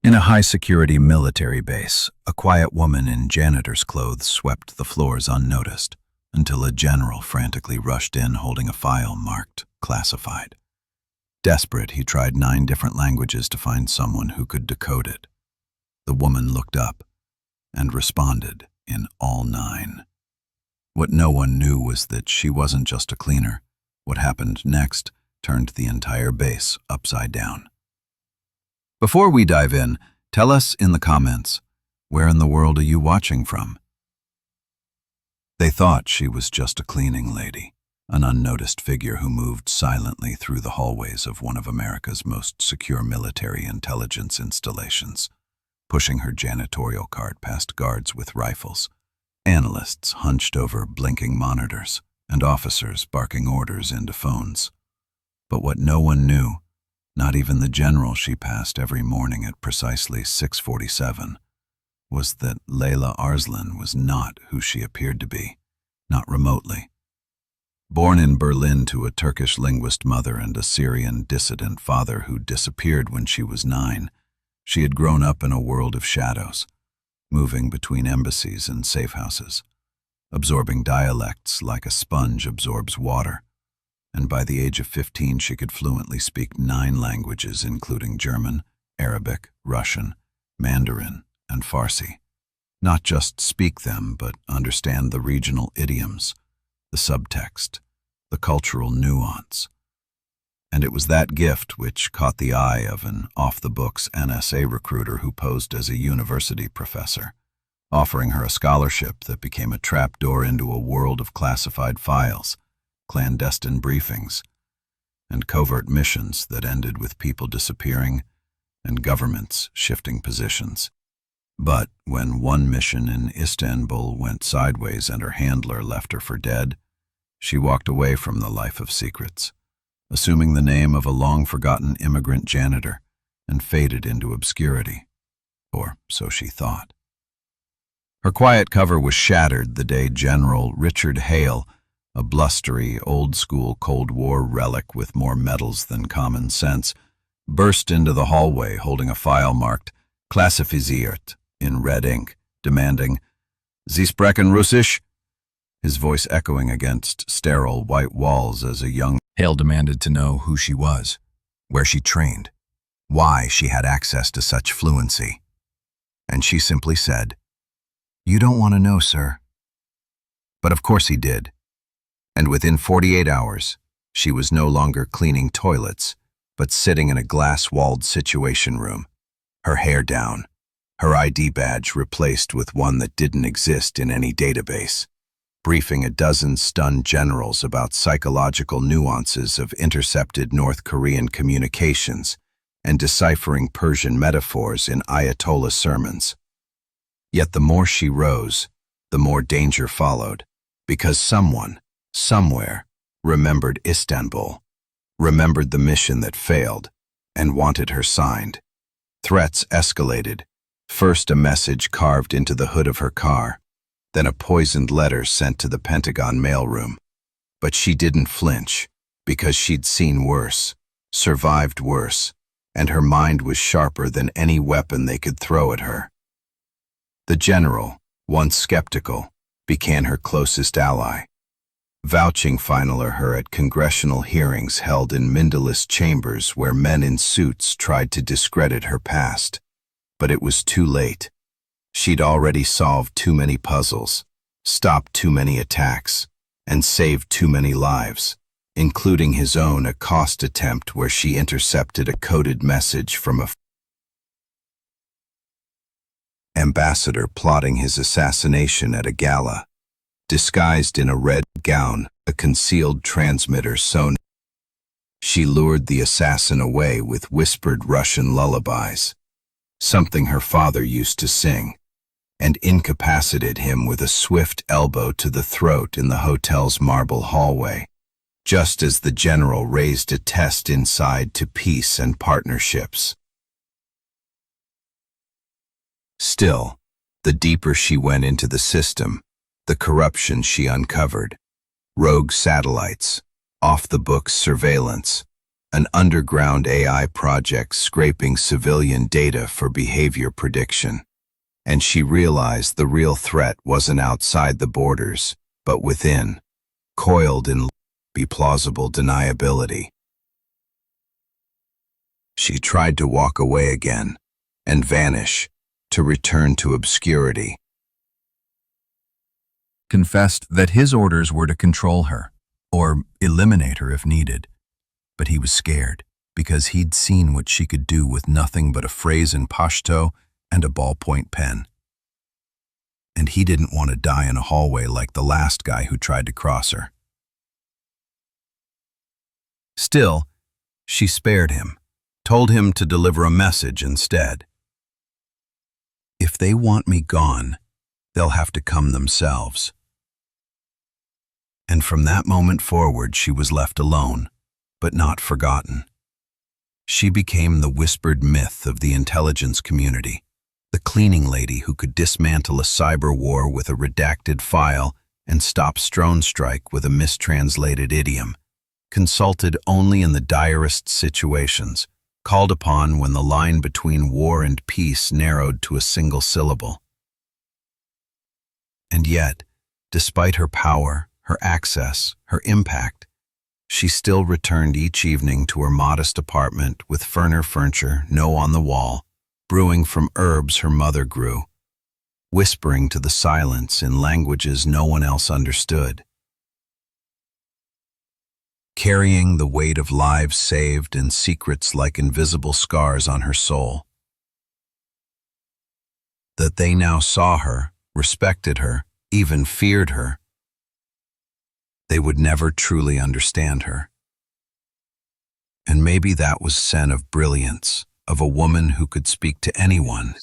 In a high-security military base, a quiet woman in janitor's clothes swept the floors unnoticed until a general frantically rushed in holding a file marked classified. Desperate, he tried 9 different languages to find someone who could decode it. The woman looked up and responded in all 9. What no one knew was that she wasn't just a cleaner. What happened next turned the entire base upside down. Before we dive in, tell us in the comments, where in the world are you watching from? They thought she was just a cleaning lady, an unnoticed figure who moved silently through the hallways of one of America's most secure military intelligence installations, pushing her janitorial cart past guards with rifles, analysts hunched over blinking monitors, and officers barking orders into phones. But what no one knew, not even the general she passed every morning at precisely 6:47, was that Leyla Arslan was not who she appeared to be, not remotely. Born in Berlin to a Turkish linguist mother and a Syrian dissident father who disappeared when she was 9, she had grown up in a world of shadows, moving between embassies and safe houses, absorbing dialects like a sponge absorbs water. And by the age of 15 she could fluently speak 9 languages including German, Arabic, Russian, Mandarin, and Farsi. Not just speak them, but understand the regional idioms, the subtext, the cultural nuance. And it was that gift which caught the eye of an off-the-books NSA recruiter who posed as a university professor, offering her a scholarship that became a trapdoor into a world of classified files, clandestine briefings, and covert missions that ended with people disappearing and governments shifting positions. But when one mission in Istanbul went sideways and her handler left her for dead, she walked away from the life of secrets, assuming the name of a long-forgotten immigrant janitor, and faded into obscurity, or so she thought. Her quiet cover was shattered the day General Richard Hale, a blustery, old-school Cold War relic with more medals than common sense, burst into the hallway holding a file marked "Klassifiziert" in red ink, demanding, "Sie sprechen Russisch?" His voice echoing against sterile white walls as a young Hale demanded to know who she was, where she trained, why she had access to such fluency. And she simply said, "You don't want to know, sir." But of course he did. And within 48 hours, she was no longer cleaning toilets, but sitting in a glass-walled situation room, her hair down, her ID badge replaced with one that didn't exist in any database, briefing a dozen stunned generals about psychological nuances of intercepted North Korean communications and deciphering Persian metaphors in Ayatollah sermons. Yet the more she rose, the more danger followed, because someone, somewhere, remembered Istanbul, remembered the mission that failed, and wanted her signed. Threats escalated, first a message carved into the hood of her car, then a poisoned letter sent to the Pentagon mailroom. But she didn't flinch, because she'd seen worse, survived worse, and her mind was sharper than any weapon they could throw at her. The general, once skeptical, became her closest ally, vouching for her at congressional hearings held in windowless chambers where men in suits tried to discredit her past. But it was too late. She'd already solved too many puzzles, stopped too many attacks, and saved too many lives, including his own accost attempt where she intercepted a coded message from a ambassador plotting his assassination at a gala. Disguised in a red gown, a concealed transmitter sewn. She lured the assassin away with whispered Russian lullabies, something her father used to sing, and incapacitated him with a swift elbow to the throat in the hotel's marble hallway, just as the general raised a test inside to peace and partnerships. Still, the deeper she went into the system, the corruption she uncovered, rogue satellites, off-the-books surveillance, an underground AI project scraping civilian data for behavior prediction. And she realized the real threat wasn't outside the borders, but within, coiled in plausible deniability. She tried to walk away again and vanish, to return to obscurity. Confessed that his orders were to control her, or eliminate her if needed. But he was scared, because he'd seen what she could do with nothing but a phrase in Pashto and a ballpoint pen. And he didn't want to die in a hallway like the last guy who tried to cross her. Still, she spared him, told him to deliver a message instead. If they want me gone, they'll have to come themselves. And from that moment forward, she was left alone, but not forgotten. She became the whispered myth of the intelligence community, the cleaning lady who could dismantle a cyber war with a redacted file and stop drone strike with a mistranslated idiom, consulted only in the direst situations, called upon when the line between war and peace narrowed to a single syllable. And yet, despite her power, her access, her impact, she still returned each evening to her modest apartment with furniture no on the wall, brewing from herbs her mother grew, whispering to the silence in languages no one else understood, carrying the weight of lives saved and secrets like invisible scars on her soul. That they now saw her, respected her, even feared her, they would never truly understand her. And maybe that was sen of brilliance, of a woman who could speak to anyone,